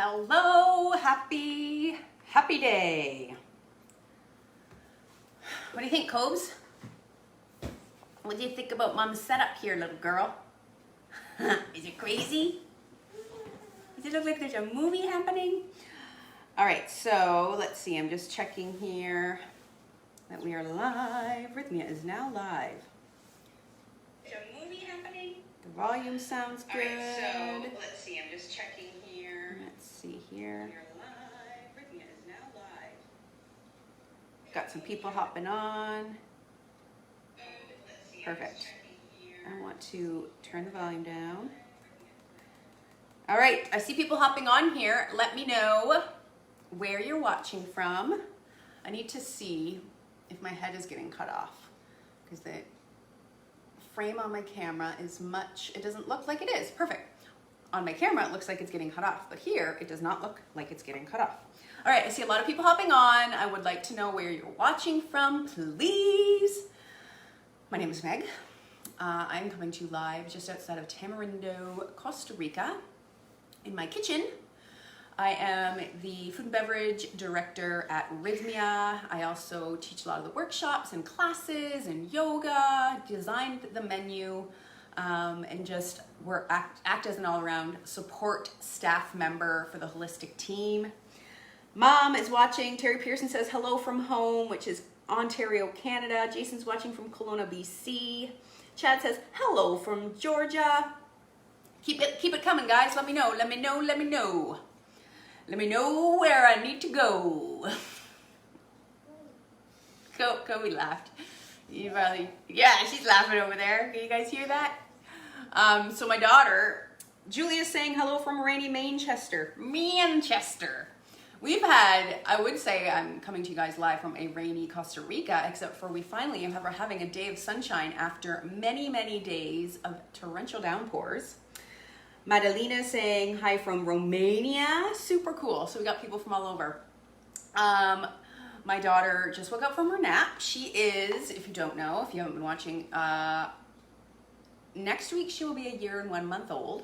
Hello, happy day. What do you think, Cobes? What do you think about Mom's setup here, little girl? Is it crazy? Does it look like there's a movie happening? All right, so let's see. I'm just checking here that we are live. Rythmia is now live. There's a movie happening. The volume sounds good. All right, so let's see. I'm just checking here. Let's see here. We are live. Rythmia is now live. Got some people hopping on. Perfect. I want to turn the volume down. All right, I see people hopping on here. Let me know where you're watching from. I need to see if my head is getting cut off because the frame on my camera is it doesn't look like it is. Perfect. On my camera, it looks like it's getting cut off, but here it does not look like it's getting cut off. All right, I see a lot of people hopping on. I would like to know where you're watching from, please. My name is Meg. I'm coming to you live just outside of Tamarindo, Costa Rica, in my kitchen. I am the food and beverage director at Rythmia. I also teach a lot of the workshops and classes and yoga, designed the menu, and just act as an all-around support staff member for the holistic team. Mom is watching. Terry Pearson says hello from home, which is Ontario, Canada. Jason's watching from Kelowna, BC. Chad says hello from Georgia. Keep it coming, guys. Let me know. Let me know where I need to go. Kobe laughed. Yeah, she's laughing over there. Can you guys hear that? So my daughter, Julia's saying hello from rainy Manchester. We've had, I would say I'm coming to you guys live from a rainy Costa Rica, except for we finally are having a day of sunshine after many, many days of torrential downpours. Madalena saying hi from Romania. Super cool. So we got people from all over. My daughter just woke up from her nap. She is, if you don't know, if you haven't been watching, next week she will be 1 year and 1 month old,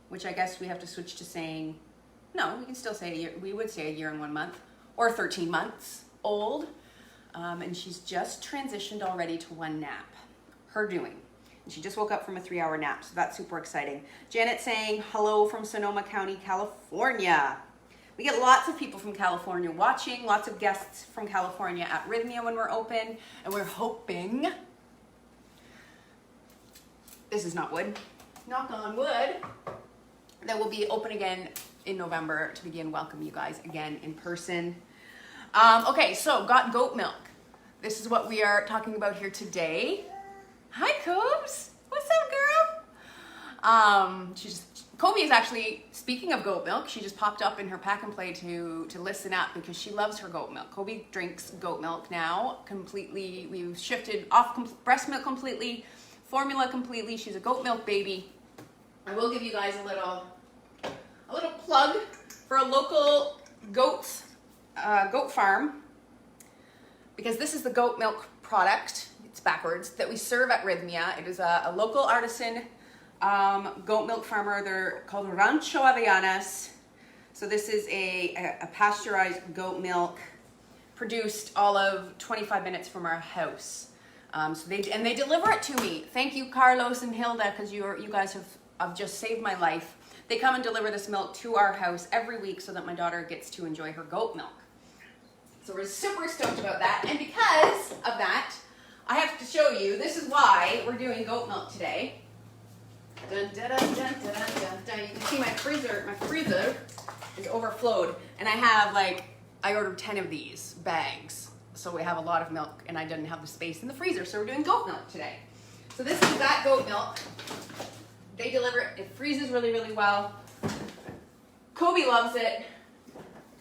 which I guess we have to switch to saying, no, we can still say 1 year. We would say 1 year and 1 month or 13 months old. And she's just transitioned already to one nap, her doing. She just woke up from a 3-hour nap, so that's super exciting. Janet saying hello from Sonoma County, California. We get lots of people from California watching, lots of guests from California at Rythmia when we're open, and we're hoping, this is not wood, knock on wood, that we'll be open again in November to begin welcome you guys again in person. Okay, so got goat milk. This is what we are talking about here today. Hi, Cobes. What's up, girl? Kobe is actually, speaking of goat milk, she just popped up in her pack and play to listen up because she loves her goat milk. Kobe drinks goat milk now completely. We've shifted off breast milk completely, formula completely. She's a goat milk baby. I will give you guys a little plug for a local goat farm because this is the goat milk product. It's backwards, that we serve at Rythmia. It is a local artisan goat milk farmer. They're called Rancho Avellanas. So this is a pasteurized goat milk produced all of 25 minutes from our house. So they deliver it to me. Thank you, Carlos and Hilda, because you guys have just saved my life. They come and deliver this milk to our house every week so that my daughter gets to enjoy her goat milk. So we're super stoked about that. And because of that, I have to show you, this is why we're doing goat milk today. Dun, dun, dun, dun, dun, dun, dun. You can see my freezer is overflowed. And I ordered 10 of these bags. So we have a lot of milk and I didn't have the space in the freezer. So we're doing goat milk today. So this is that goat milk. They deliver it. It freezes really, really well. Kobe loves it.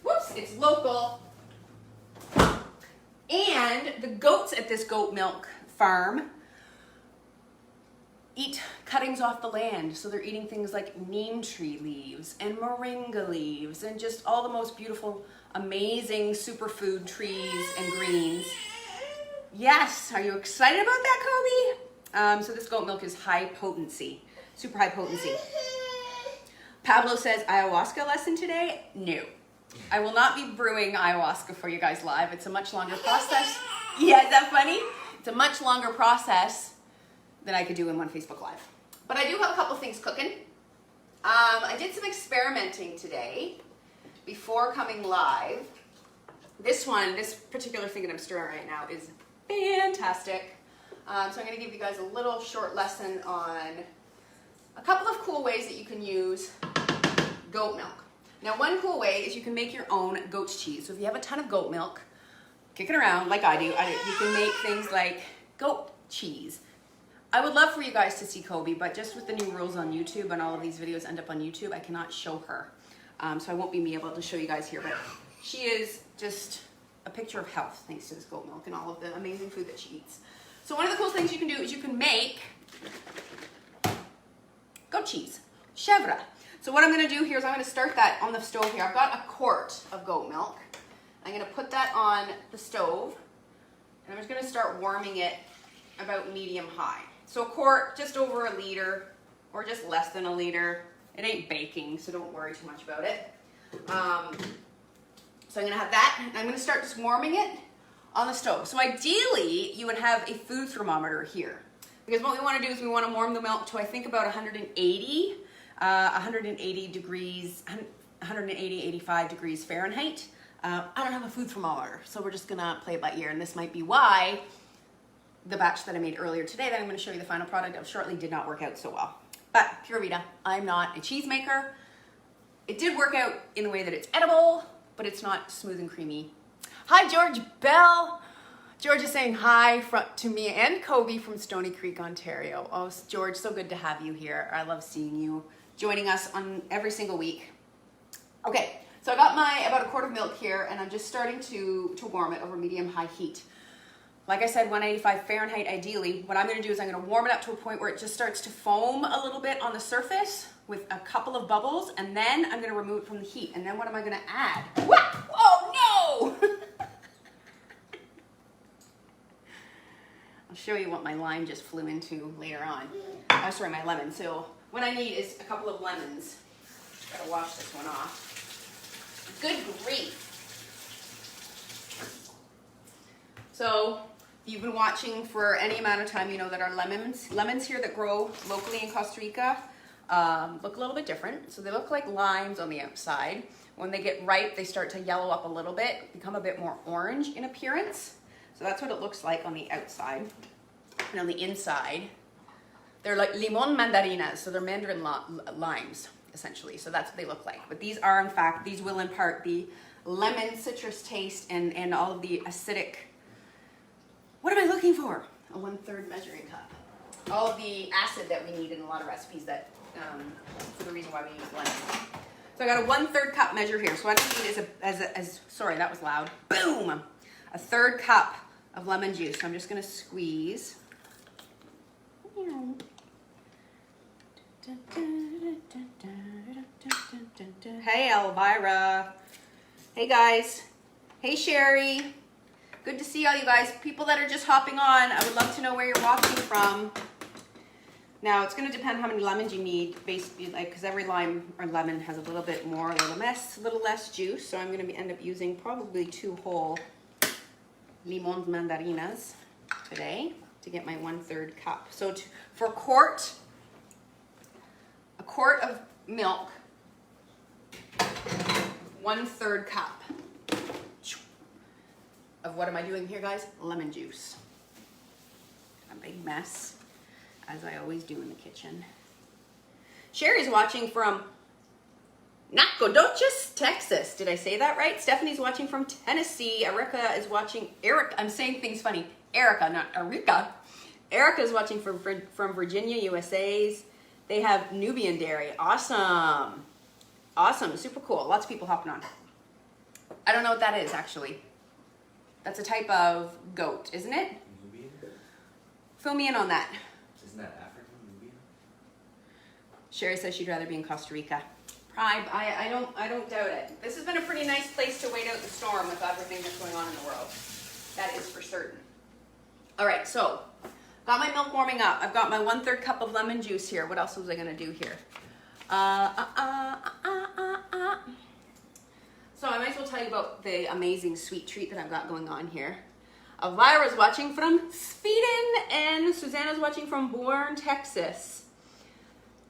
Whoops, it's local. And the goats at this goat milk farm eat cuttings off the land. So they're eating things like neem tree leaves and moringa leaves and just all the most beautiful, amazing superfood trees and greens. Yes, are you excited about that, Kobe? So this goat milk is high potency, super high potency. Pablo says, ayahuasca lesson today? No. I will not be brewing ayahuasca for you guys live. It's a much longer process. Yeah, is that funny? It's a much longer process than I could do in one Facebook Live. But I do have a couple things cooking. I did some experimenting today before coming live. This particular thing that I'm stirring right now is fantastic. So I'm going to give you guys a little short lesson on a couple of cool ways that you can use goat milk. Now, one cool way is you can make your own goat's cheese. So if you have a ton of goat milk, kick it around like I do, you can make things like goat cheese. I would love for you guys to see Kobe, but just with the new rules on YouTube and all of these videos end up on YouTube, I cannot show her. So I won't be able to show you guys here, but she is just a picture of health thanks to this goat milk and all of the amazing food that she eats. So one of the cool things you can do is you can make goat cheese, chevra. So what I'm going to do here is I'm going to start that on the stove here. I've got a quart of goat milk. I'm going to put that on the stove, and I'm just going to start warming it about medium high. So a quart, just over a liter, or just less than a liter. It ain't baking, so don't worry too much about it. So I'm going to have that, and I'm going to start just warming it on the stove. So ideally, you would have a food thermometer here, because what we want to do is we want to warm the milk to, I think, about 180 degrees, 180, 85 degrees Fahrenheit. I don't have a food thermometer, so we're just gonna play it by ear, and this might be why the batch that I made earlier today that I'm gonna show you the final product of shortly did not work out so well. But Pura Vida, I'm not a cheesemaker. It did work out in a way that it's edible, but it's not smooth and creamy. Hi, George Bell. George is saying hi to me and Kobe from Stony Creek, Ontario. Oh, George, so good to have you here. I love seeing you joining us on every single week. Okay, so I got about a quart of milk here, and I'm just starting to warm it over medium-high heat. Like I said, 185 Fahrenheit ideally. What I'm going to do is I'm going to warm it up to a point where it just starts to foam a little bit on the surface with a couple of bubbles, and then I'm going to remove it from the heat. And then what am I going to add? Oh, no! I'll show you what my lime just flew into later on. Oh, sorry, my lemon. So what I need is a couple of lemons. Gotta wash this one off. Good grief. So if you've been watching for any amount of time, you know that our lemons here that grow locally in Costa Rica look a little bit different. So they look like limes on the outside. When they get ripe, they start to yellow up a little bit, become a bit more orange in appearance. So that's what it looks like on the outside. And on the inside, they're like limon mandarinas, so they're mandarin limes, essentially. So that's what they look like. But these are, in fact, these will impart the lemon citrus taste and all of the acidic, what am I looking for? A 1/3 measuring cup. All of the acid that we need in a lot of recipes that, for the reason why we use lemon. So I got a 1/3 cup measure here. So what I need is sorry, that was loud. Boom! A 1/3 cup of lemon juice. So I'm just gonna squeeze. Hey Elvira. Hey guys. Hey Sherry. Good to see all you guys. People that are just hopping on, I would love to know where you're watching from. Now it's going to depend how many lemons you need, basically, like, because every lime or lemon has a little bit more, a little less juice. So I'm going to end up using probably 2 whole limon mandarinas today to get my 1/3 cup. So for a quart of milk, 1/3 cup of what am I doing here, guys? Lemon juice. A big mess, as I always do in the kitchen. Sherry's watching from Nacogdoches, Texas. Did I say that right? Stephanie's watching from Tennessee. Erica is watching. I'm saying things funny. Erica, not Erica. Erica is watching from Virginia, USA's. They have Nubian dairy. Awesome. Awesome. Super cool. Lots of people hopping on. I don't know what that is, actually. That's a type of goat, isn't it? Nubian? Fill me in on that. Isn't that African, Nubian? Sherry says she'd rather be in Costa Rica. I don't doubt it. This has been a pretty nice place to wait out the storm with everything that's going on in the world. That is for certain. All right, so got my milk warming up. I've got my 1/3 cup of lemon juice here. What else was I gonna do here? So I might as well tell you about the amazing sweet treat that I've got going on here. Elvira's watching from Sweden, and Susanna's watching from Bourne, Texas.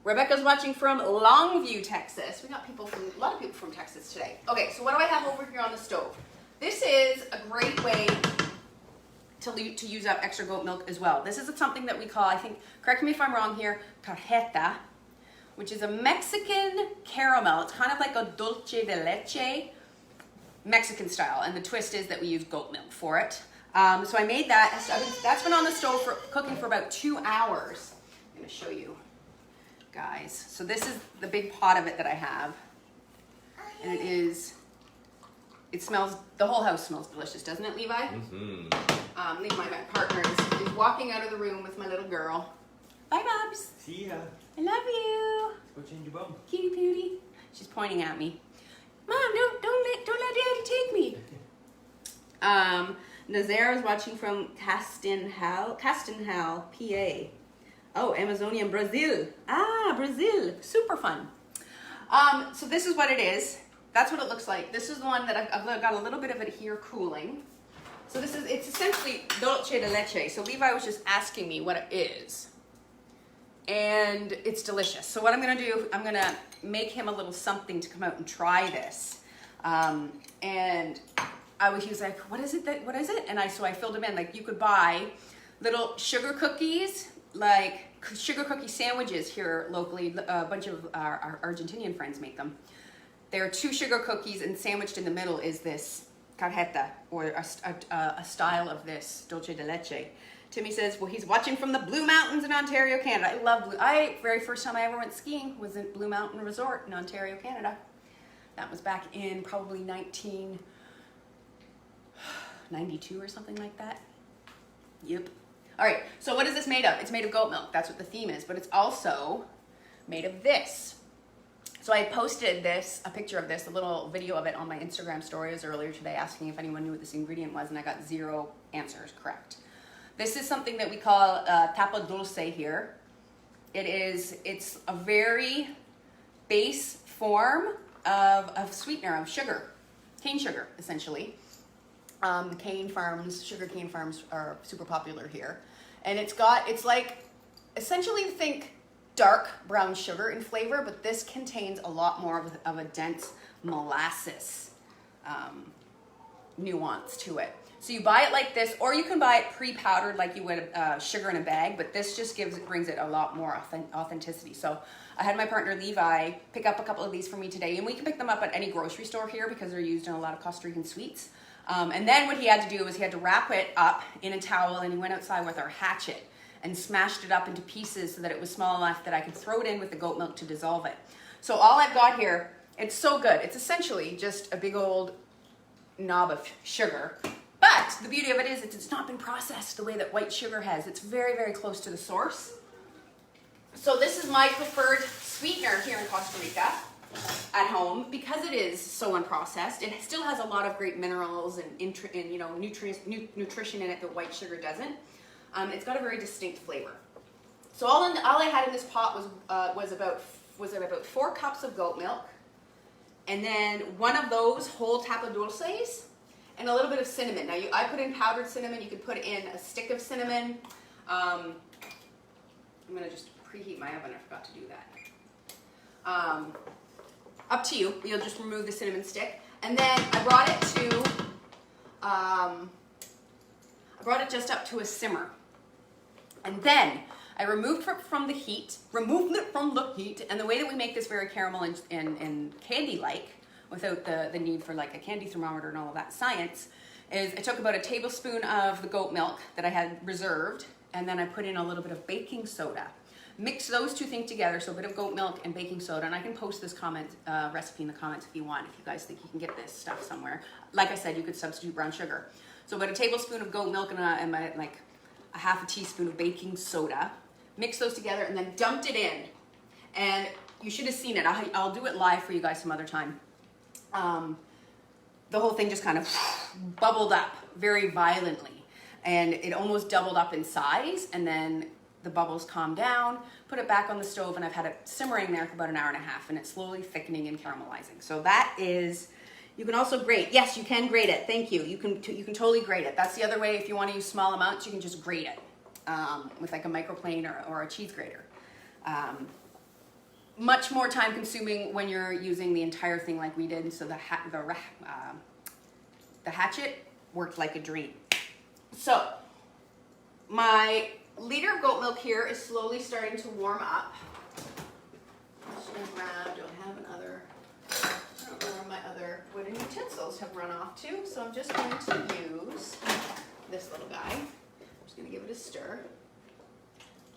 Rebecca's watching from Longview, Texas. We got a lot of people from Texas today. Okay, so what do I have over here on the stove? This is a great way to use up extra goat milk as well. This is something that we call, I think, correct me if I'm wrong here, Carreta, which is a Mexican caramel. It's kind of like a dulce de leche, Mexican style, and the twist is that we use goat milk for it. So I made that. That's been on the stove for cooking for about 2 hours. I'm gonna show you guys. So this is the big pot of it that I have, and it smells, the whole house smells delicious, doesn't it, Levi? Mm-hmm. Levi, my partner, is walking out of the room with my little girl. Bye, Bubs. See ya. I love you. Let's go change your bum. Cutie pootie. She's pointing at me. Mom, don't let Daddy take me. Nazar is watching from Castanhal, PA. Oh, Amazonian, Brazil. Ah, Brazil. Super fun. So this is what it is. That's what it looks like. This is the one that I've got a little bit of it here cooling. So it's essentially dulce de leche. So Levi was just asking me what it is. And it's delicious. So what I'm gonna do, I'm gonna make him a little something to come out and try this. And he was like, what is it? And so I filled him in. Like, you could buy little sugar cookies, like sugar cookie sandwiches here locally. A bunch of our Argentinian friends make them. There are 2 sugar cookies, and sandwiched in the middle is this carreta, or a style of this dulce de leche. Timmy says, well, he's watching from the Blue Mountains in Ontario, Canada. I love very first time I ever went skiing was at Blue Mountain Resort in Ontario, Canada. That was back in probably 1992 or something like that. Yep. All right, so what is this made of? It's made of goat milk. That's what the theme is, but it's also made of this. So I posted a picture of this, a little video of it on my Instagram stories earlier today, asking if anyone knew what this ingredient was, and I got 0 answers correct. This is something that we call tapa dulce here. It's a very base form of sweetener, of sugar, cane sugar, essentially. Sugar cane farms are super popular here. And it's like, essentially think dark brown sugar in flavor, but this contains a lot more of a dense molasses nuance to it. So you buy it like this, or you can buy it pre-powdered like you would sugar in a bag, but this just brings it a lot more authenticity. So I had my partner Levi pick up a couple of these for me today, and we can pick them up at any grocery store here because they're used in a lot of Costa Rican sweets. And then what he had to do was he had to wrap it up in a towel, and he went outside with our hatchet and smashed it up into pieces so that it was small enough that I could throw it in with the goat milk to dissolve it. So all I've got here, it's so good. It's essentially just a big old knob of sugar. But the beauty of it is it's not been processed the way that white sugar has. It's very, very close to the source. So this is my preferred sweetener here in Costa Rica at home because it is so unprocessed. It still has a lot of great minerals and nutrition in it that white sugar doesn't. It's got a very distinct flavor. So all I had in this pot was about 4 cups of goat milk, and then one of those whole tapa dulces, and a little bit of cinnamon. Now I put in powdered cinnamon. You could put in a stick of cinnamon. I'm gonna just preheat my oven. I forgot to do that. Up to you. You'll just remove the cinnamon stick, and then I brought it just up to a simmer, and then I removed it from the heat. And the way that we make this very caramel and candy-like, without the need for like a candy thermometer and all of that science, is I took about a tablespoon of the goat milk that I had reserved, and then I put in a little bit of baking soda. Mix those 2 things together, so a bit of goat milk and baking soda, and I can post this recipe in the comments if you want, if you guys think you can get this stuff somewhere. Like I said, you could substitute brown sugar. So about a tablespoon of goat milk and like a half a teaspoon of baking soda. Mix those together and then dumped it in. And you should have seen it. I'll do it live for you guys some other time. The whole thing just kind of bubbled up very violently, and it almost doubled up in size, and then the bubbles calm down, put it back on the stove, and I've had it simmering there for about an hour and a half, and it's slowly thickening and caramelizing. So that is, you can also grate. Yes, you can grate it. Thank you. You can totally grate it. That's the other way. If you want to use small amounts, you can just grate it with like a microplane or a cheese grater. Much more time consuming when you're using the entire thing like we did. So the hatchet worked like a dream. So my liter of goat milk here is slowly starting to warm up. I'm just gonna grab, do I have another, I don't know where my other wooden utensils have run off to, so I'm just going to use this little guy. I'm just gonna give it a stir.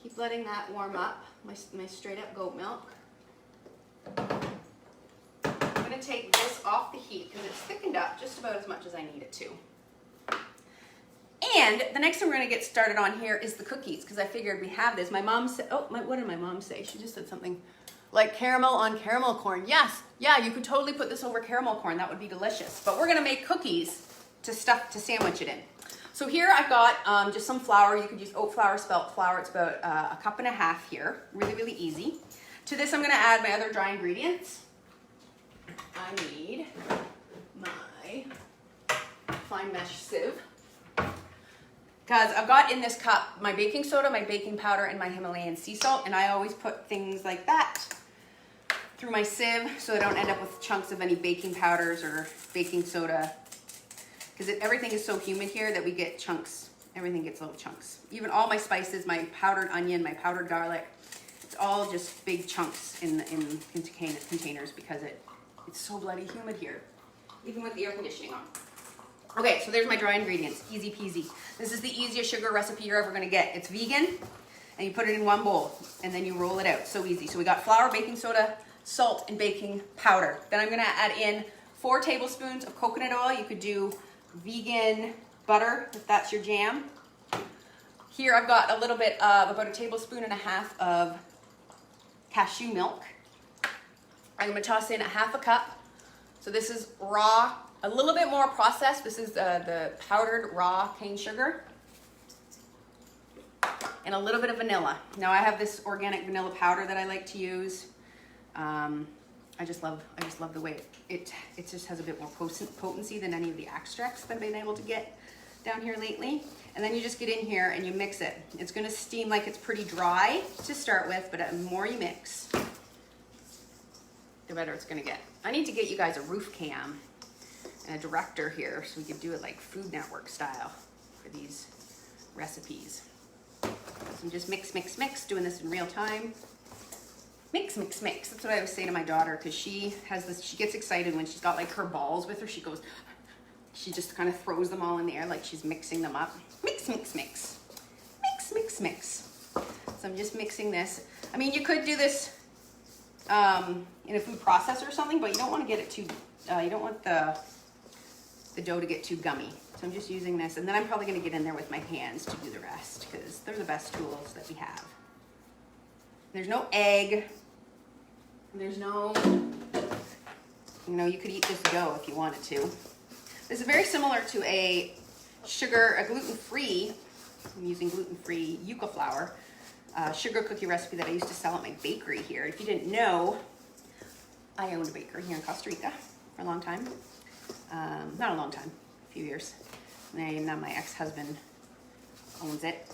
Keep letting that warm up, my straight up goat milk. I'm gonna take this off the heat because it's thickened up just about as much as I need it to. And the next thing we're gonna get started on here is the cookies, because I figured we have this. My mom said, what did my mom say? She just said something like caramel on caramel corn. Yes, yeah, you could totally put this over caramel corn. That would be delicious. But we're gonna make cookies to sandwich it in. So here I've got just some flour. You could use oat flour, spelt flour. It's about a cup and a half here. Really, really easy. To this I'm gonna add my other dry ingredients. I need my fine mesh sieve, because I've got in this cup my baking soda, my baking powder, and my Himalayan sea salt, and I always put things like that through my sieve so I don't end up with chunks of any baking powders or baking soda, because everything is so humid here that we get chunks. Everything gets little chunks. Even all my spices, my powdered onion, my powdered garlic, it's all just big chunks in containers because it's so bloody humid here, even with the air conditioning on. Okay, so there's my dry ingredients, easy peasy. This is the easiest sugar recipe you're ever gonna get. It's vegan, and you put it in one bowl, and then you roll it out, so easy. So we got flour, baking soda, salt, and baking powder. Then I'm gonna add in 4 tablespoons of coconut oil. You could do vegan butter, if that's your jam. Here I've got a little bit of, about 1.5 tablespoons of cashew milk. I'm gonna toss in 1/2 cup. So this is raw, a little bit more processed. This is the powdered raw cane sugar. And a little bit of vanilla. Now I have this organic vanilla powder that I like to use. I just love the way it just has a bit more potency than any of the extracts that I've been able to get down here lately. And then you just get in here and you mix it. It's gonna steam like it's pretty dry to start with, but the more you mix, the better it's gonna get. I need to get you guys a roof cam and a director here so we could do it like Food Network style for these recipes. So I'm just mix, doing this in real time. Mix. That's what I always say to my daughter, because she gets excited when she's got like her balls with her. She just kind of throws them all in the air like she's mixing them up. Mix. So I'm just mixing this. I mean, you could do this in a food processor or something, but you don't want to get it too, you don't want the dough to get too gummy. So I'm just using this, and then I'm probably going to get in there with my hands to do the rest, because they're the best tools that we have. There's no egg. There's no, you could eat this dough if you wanted to. This is very similar to a gluten-free, I'm using gluten-free yucca flour, sugar cookie recipe that I used to sell at my bakery here. If you didn't know, I owned a bakery here in Costa Rica for a long time. Not a long time, a few years. And now my ex-husband owns it.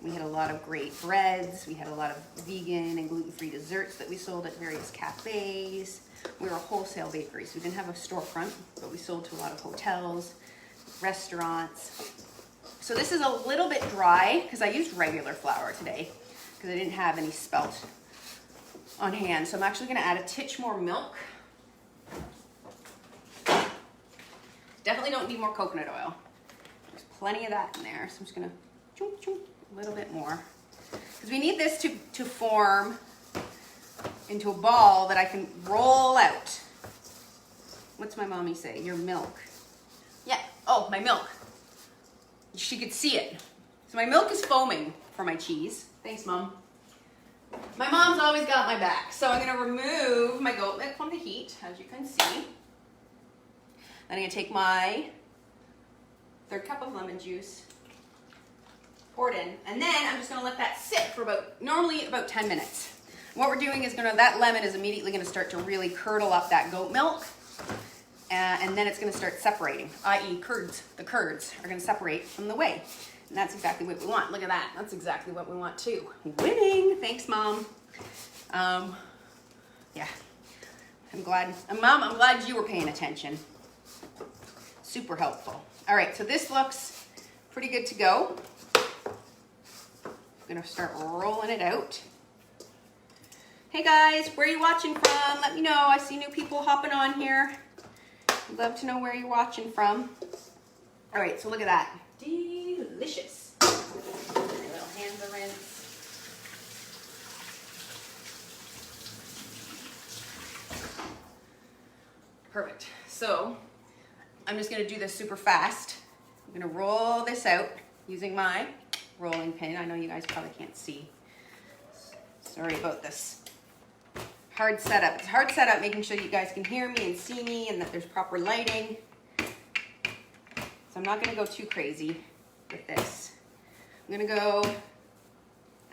We had a lot of great breads. We had a lot of vegan and gluten-free desserts that we sold at various cafes. We were a wholesale bakery, so we didn't have a storefront, but we sold to a lot of hotels, restaurants. So this is a little bit dry because I used regular flour today because I didn't have any spelt on hand. So I'm actually going to add a titch more milk. Definitely don't need more coconut oil. There's plenty of that in there, so I'm just going to a little bit more, because we need this to form into a ball that I can roll out. What's my mommy say? Your milk. Yeah. Oh, my milk. She could see it. So my milk is foaming for my cheese. Thanks, Mom. My mom's always got my back. So I'm going to remove my goat milk from the heat, as you can see. Then I'm going to take my 1/3 cup of lemon juice. poured in. And then I'm just gonna let that sit for normally about 10 minutes. What we're doing is that lemon is immediately gonna start to really curdle up that goat milk. And then it's gonna start separating, i.e. the curds are gonna separate from the whey. And that's exactly what we want. Look at that, that's exactly what we want too. Winning, thanks Mom. Yeah, Mom, I'm glad you were paying attention. Super helpful. All right, so this looks pretty good to go. I'm gonna start rolling it out. Hey guys, where are you watching from? Let me know. I see new people hopping on here. I'd love to know where you're watching from. All right, so look at that. Delicious. My little hands are rinsed. Perfect. So I'm just gonna do this super fast. I'm gonna roll this out using my rolling pin. I know you guys probably can't see. Sorry about this. Hard setup. It's a hard setup making sure you guys can hear me and see me and that there's proper lighting. So I'm not gonna go too crazy with this. I'm gonna go,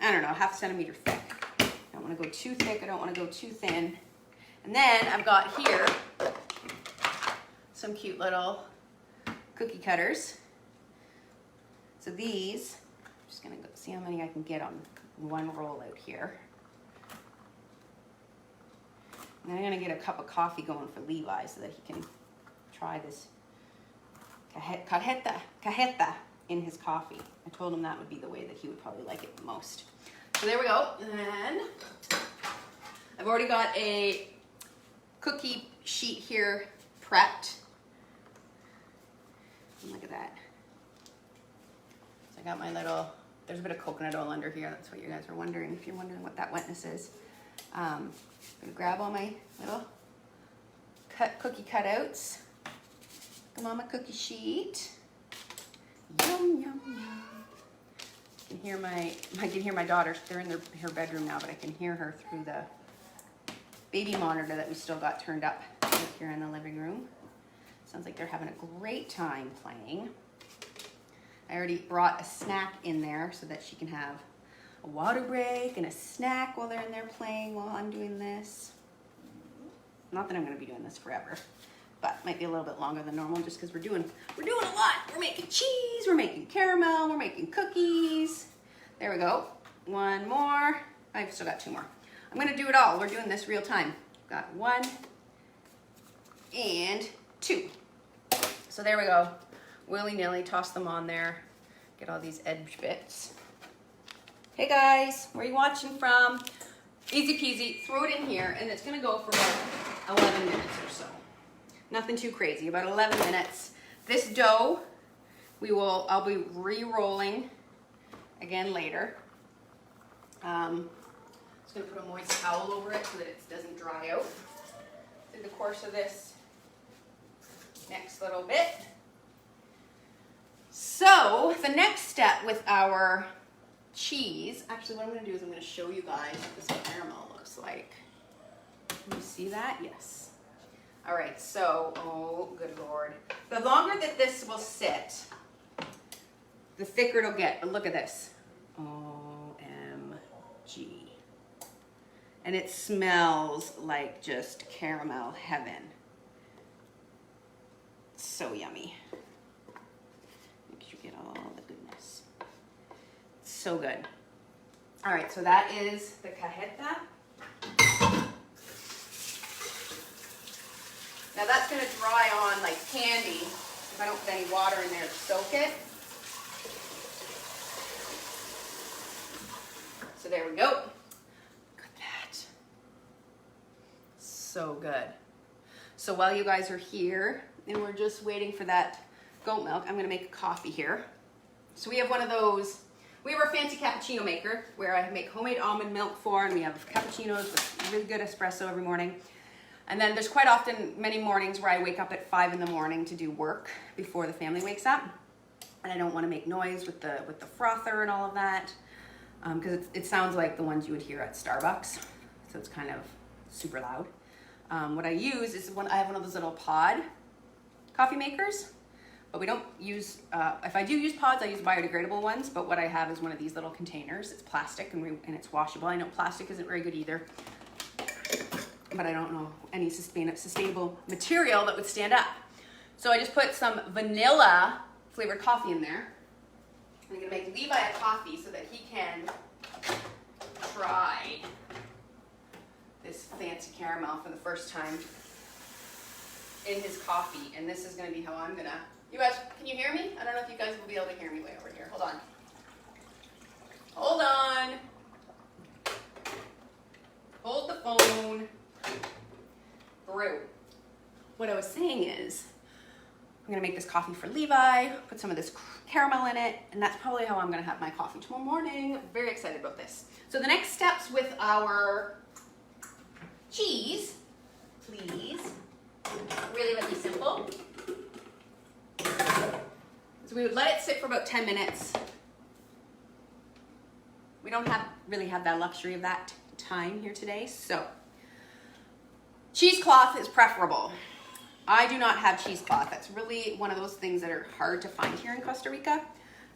I don't know, ½ centimeter thick. I don't wanna go too thick, I don't wanna go too thin. And then I've got here some cute little cookie cutters. So these, I'm just gonna go see how many I can get on one roll out here. And then I'm gonna get a cup of coffee going for Levi so that he can try this Carreta in his coffee. I told him that would be the way that he would probably like it the most. So there we go. And I've already got a cookie sheet here prepped. And look at that. So I got my little, there's a bit of coconut oil under here. That's what you guys are wondering, if you're wondering what that wetness is. I'm gonna grab all my little cookie cutouts. Come on, my cookie sheet. Yum, yum, yum. I can hear my daughter. They're in her bedroom now, but I can hear her through the baby monitor that we still got turned up here in the living room. Sounds like they're having a great time playing. I already brought a snack in there so that she can have a water break and a snack while they're in there playing while I'm doing this. Not that I'm gonna be doing this forever, but might be a little bit longer than normal just because we're doing a lot. We're making cheese, we're making caramel, we're making cookies. There we go. One more. I've still got two more. I'm gonna do it all. We're doing this real time. Got 1 and 2. So there we go. Willy-nilly, toss them on there. Get all these edge bits. Hey guys, where are you watching from? Easy peasy, throw it in here and it's gonna go for about 11 minutes or so. Nothing too crazy, about 11 minutes. This dough, I'll be re-rolling again later. Just gonna put a moist towel over it so that it doesn't dry out through the course of this next little bit. So the next step with our cheese, actually what I'm gonna do is I'm gonna show you guys what this caramel looks like. Can you see that? Yes. All right, so, oh good Lord. The longer that this will sit, the thicker it'll get, but look at this. OMG. And it smells like just caramel heaven. So yummy. Make sure you get all the goodness. So good. All right, so that is the Carreta. Now that's gonna dry on like candy if I don't put any water in there to soak it. So there we go. Look at that. So good. So while you guys are here and we're just waiting for that goat milk, I'm gonna make a coffee here. So we have one of those, we have our fancy cappuccino maker where I make homemade almond milk for, and we have cappuccinos with really good espresso every morning. And then there's quite often many mornings where I wake up at 5 in the morning to do work before the family wakes up. And I don't want to make noise with the frother and all of that, because it sounds like the ones you would hear at Starbucks. So it's kind of super loud. What I use is I have one of those little pod coffee makers, but we don't use, if I do use pods, I use biodegradable ones, but what I have is one of these little containers. It's plastic and it's washable. I know plastic isn't very good either, but I don't know any sustainable material that would stand up. So I just put some vanilla flavored coffee in there. I'm gonna make Levi a coffee so that he can try this fancy caramel for the first time in his coffee. And this is gonna be how I'm gonna, you guys, can you hear me? I don't know if you guys will be able to hear me way over here. Hold on. Hold on. Hold the phone. Brew. What I was saying is, I'm gonna make this coffee for Levi, put some of this caramel in it, and that's probably how I'm gonna have my coffee tomorrow morning. Very excited about this. So the next steps with our cheese, please, really, really simple. So we would let it sit for about 10 minutes. We don't really have that luxury of that time here today, so cheesecloth is preferable. I do not have cheesecloth. That's really one of those things that are hard to find here in Costa Rica.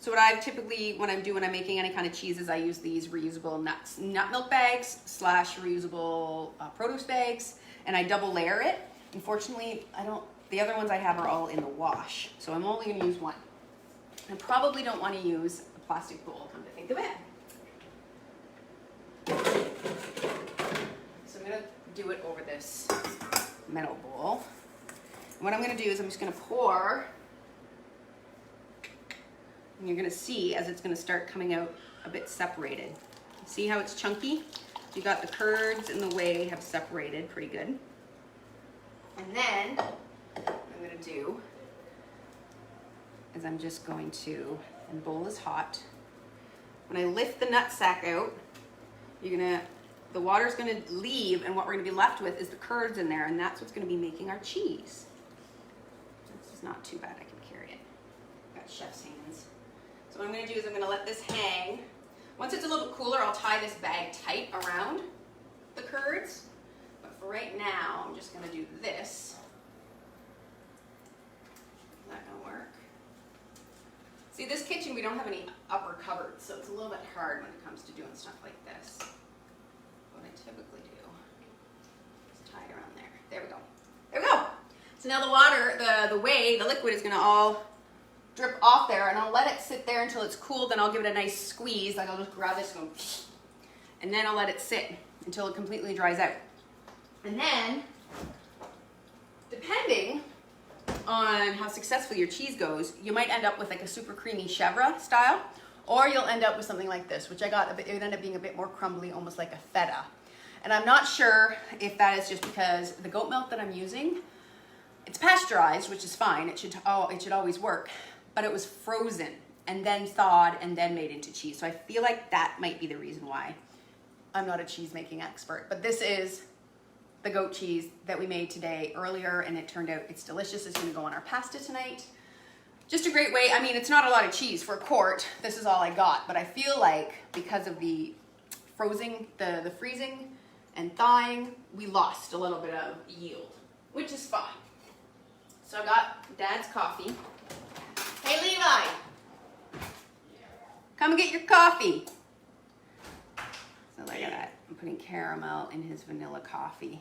So what I typically, when I'm making any kind of cheeses, I use these reusable nut milk bags / reusable produce bags, and I double layer it. Unfortunately, the other ones I have are all in the wash, so I'm only gonna use one. I probably don't wanna use a plastic bowl, come to think of it. So I'm gonna do it over this metal bowl. And what I'm gonna do is I'm just gonna pour, and you're gonna see as it's gonna start coming out a bit separated. See how it's chunky? You got the curds and the whey have separated pretty good. And then what I'm gonna do is I'm just going to, and bowl is hot. When I lift the nut sack out, the water's gonna leave, and what we're gonna be left with is the curds in there, and that's what's gonna be making our cheese. This is not too bad, I can carry it. Got chef's hands. So what I'm gonna do is I'm gonna let this hang. Once it's a little bit cooler, I'll tie this bag tight around the curds. But for right now, I'm just gonna do this. Is that gonna work? See, this kitchen, we don't have any upper cupboards, so it's a little bit hard when it comes to doing stuff like this. What I typically do is tie it around there. There we go. There we go. So now the water, the whey, the liquid is gonna all drip off there, and I'll let it sit there until it's cool. Then I'll give it a nice squeeze. Like I'll just grab this and go, and then I'll let it sit until it completely dries out. And then, depending on how successful your cheese goes, you might end up with like a super creamy chevra style, or you'll end up with something like this, which I got, it would end up being a bit more crumbly, almost like a feta. And I'm not sure if that is just because the goat milk that I'm using, it's pasteurized, which is fine, it should always work, but it was frozen and then thawed and then made into cheese. So I feel like that might be the reason why I'm not a cheese making expert. But this is the goat cheese that we made today earlier, and it turned out it's delicious. It's gonna go on our pasta tonight. Just a great way. I mean, it's not a lot of cheese for a quart. This is all I got, but I feel like because of the freezing and thawing, we lost a little bit of yield, which is fine. So I got Dad's coffee. Hey, Levi, come get your coffee. So look at that. I'm putting caramel in his vanilla coffee.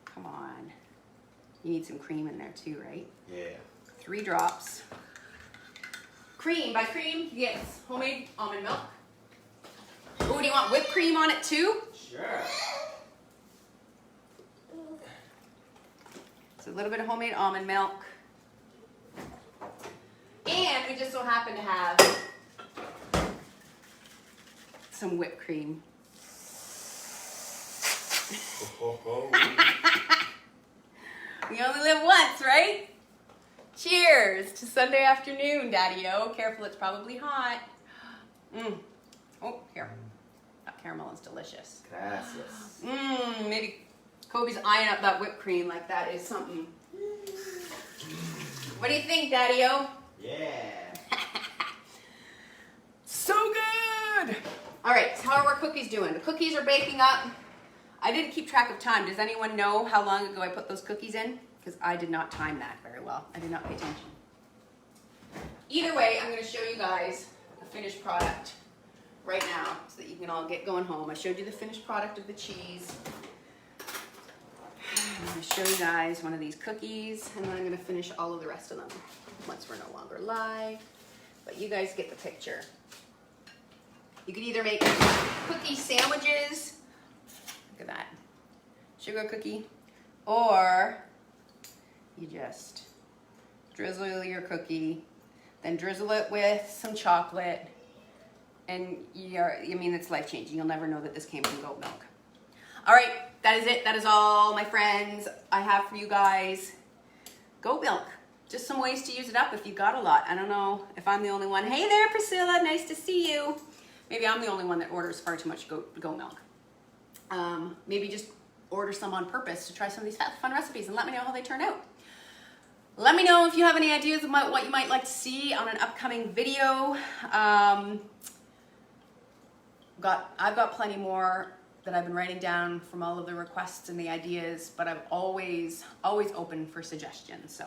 Come on. You need some cream in there too, right? Yeah. 3 drops. Cream. By cream, yes, homemade almond milk. Oh, do you want whipped cream on it too? Sure. So a little bit of homemade almond milk. And we just so happen to have some whipped cream. We only live once, right? Cheers to Sunday afternoon, Daddy-o. Careful, it's probably hot. Oh, here. That caramel is delicious. Gracias. Maybe Kobe's eyeing up that whipped cream like that is something. What do you think, Daddy-o? Yeah. So good! All right, so how are our cookies doing? The cookies are baking up. I didn't keep track of time. Does anyone know how long ago I put those cookies in? because I did not time that very well. I did not pay attention. Either way, I'm going to show you guys the finished product right now so that you can all get going home. I showed you the finished product of the cheese. I'm going to show you guys one of these cookies, and then I'm going to finish all of the rest of them once we're no longer live. But you guys get the picture. You could either make cookie sandwiches, look at that, sugar cookie, or you just drizzle your cookie, then drizzle it with some chocolate, and it's life-changing. You'll never know that this came from goat milk. All right, that is it. That is all, my friends, I have for you guys. Goat milk. Just some ways to use it up if you got a lot. I don't know if I'm the only one. Hey there, Priscilla, nice to see you. Maybe I'm the only one that orders far too much goat milk. Maybe just order some on purpose to try some of these fun recipes and let me know how they turn out. Let me know if you have any ideas about what you might like to see on an upcoming video. I've got plenty more that I've been writing down from all of the requests and the ideas, but I'm always open for suggestions. So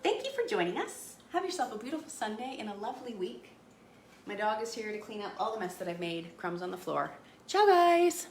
thank you for joining us. Have yourself a beautiful Sunday and a lovely week. My dog is here to clean up all the mess that I've made, crumbs on the floor. Ciao, guys.